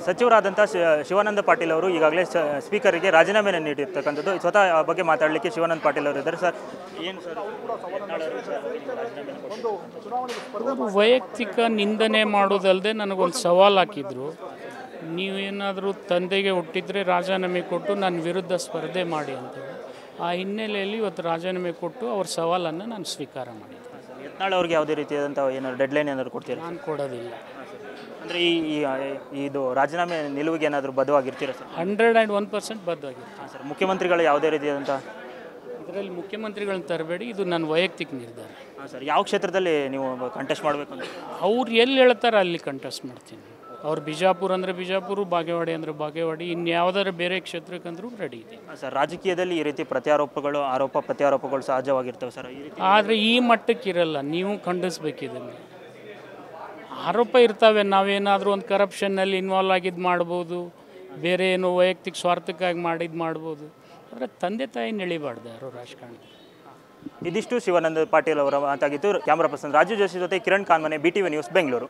ಸಚಿವರಾದಂಥ ಶಿವಾನಂದ ಪಾಟೀಲ್ ಅವರು ಈಗಾಗಲೇ ಸ್ಪೀಕರಿಗೆ ರಾಜೀನಾಮೆಯನ್ನು ನೀಡಿರ್ತಕ್ಕಂಥದ್ದು. ಸ್ವತಃ ಆ ಬಗ್ಗೆ ಮಾತಾಡಲಿಕ್ಕೆ ಶಿವಾನಂದ ಪಾಟೀಲ್ ಅವರು ಇದ್ದಾರೆ. ಸರ್, ಏನು ಸರ್ ವೈಯಕ್ತಿಕ ನಿಂದನೆ ಮಾಡೋದಲ್ಲದೆ ನನಗೊಂದು ಸವಾಲು ಹಾಕಿದ್ರು. ನೀವೇನಾದರೂ ತಂದೆಗೆ ಹುಟ್ಟಿದರೆ ರಾಜೀನಾಮೆ ಕೊಟ್ಟು ನನ್ನ ವಿರುದ್ಧ ಸ್ಪರ್ಧೆ ಮಾಡಿ ಅಂತೇಳಿ. ಆ ಹಿನ್ನೆಲೆಯಲ್ಲಿ ಇವತ್ತು ರಾಜೀನಾಮೆ ಕೊಟ್ಟು ಅವ್ರ ಸವಾಲನ್ನು ನಾನು ಸ್ವೀಕಾರ ಮಾಡಿದ್ದೆ. ಯತ್ನಾಳ್ ಅವ್ರಿಗೆ ಯಾವುದೇ ರೀತಿಯಾದಂಥ ಏನಾದ್ರು ಡೆಡ್ಲೈನ್ ಏನಾದರೂ ಕೊಡ್ತೀರಾ? ನಾನು ಕೊಡೋದಿಲ್ಲ. ಅಂದರೆ ಇದು ರಾಜೀನಾಮೆ ನಿಲುವಿಗೆ ಏನಾದರೂ ಬದ್ಧವಾಗಿರ್ತೀರಾ ಸರ್? 101% ಬದ್ಧವಾಗಿರ್ತೀನಿ. ಹಾಂ ಸರ್, ಮುಖ್ಯಮಂತ್ರಿಗಳು ಯಾವುದೇ ರೀತಿಯಾದಂಥ ಇದರಲ್ಲಿ ಮುಖ್ಯಮಂತ್ರಿಗಳನ್ನ ತರಬೇಡಿ, ಇದು ನನ್ನ ವೈಯಕ್ತಿಕ ನಿರ್ಧಾರ. ಹಾಂ ಸರ್, ಯಾವ ಕ್ಷೇತ್ರದಲ್ಲಿ ನೀವು ಕಂಟೆಸ್ಟ್ ಮಾಡಬೇಕು ಅಂತ? ಅವ್ರು ಎಲ್ಲಿ ಹೇಳ್ತಾರೆ ಅಲ್ಲಿ ಕಂಟೆಸ್ಟ್ ಮಾಡ್ತೀನಿ. ಅವ್ರು ಬಿಜಾಪುರ ಅಂದರೆ ಬಿಜಾಪುರ, ಬಾಗೇವಾಡಿ ಅಂದರೆ ಬಾಗೇವಾಡಿ, ಇನ್ಯಾವುದಾದ್ರು ಬೇರೆ ಕ್ಷೇತ್ರಕ್ಕಂದ್ರೂ ರೆಡಿ ಇದೆ. ಸರ್, ರಾಜಕೀಯದಲ್ಲಿ ಈ ರೀತಿ ಆರೋಪ ಪ್ರತ್ಯಾರೋಪಗಳು ಸಹಜವಾಗಿರ್ತವೆ ಸರ್. ಈ ರೀತಿ ಆದರೆ ಈ ಮಟ್ಟಕ್ಕೆ ಇರಲ್ಲ. ನೀವು ಖಂಡಿಸ್ಬೇಕಿದನ್ನು. ಆರೋಪ ಇರ್ತವೆ. ನಾವೇನಾದರೂ ಒಂದು ಕರಪ್ಷನ್ನಲ್ಲಿ ಇನ್ವಾಲ್ವ್ ಆಗಿದ್ದು ಮಾಡ್ಬೋದು, ಬೇರೆ ಏನು ವೈಯಕ್ತಿಕ ಸ್ವಾರ್ಥಕ್ಕಾಗಿ ಮಾಡಿದ್ದು ಮಾಡ್ಬೋದು. ಆದರೆ ತಂದೆ ತಾಯಿನ ಎಳಿಬಾರ್ದು ಯಾರು ರಾಜಕಾರಣ. ಇದಿಷ್ಟು ಶಿವಾನಂದ ಪಾಟೀಲ್ ಅವರ ಮಾತಾಗಿತ್ತು. ಕ್ಯಾಮ್ರಾ ಪರ್ಸನ್ ರಾಜು ಜೋಶಿ ಜೊತೆ ಕಿರಣ್ ಕಾನ್ಮನೆ, BTV ನ್ಯೂಸ್, ಬೆಂಗಳೂರು.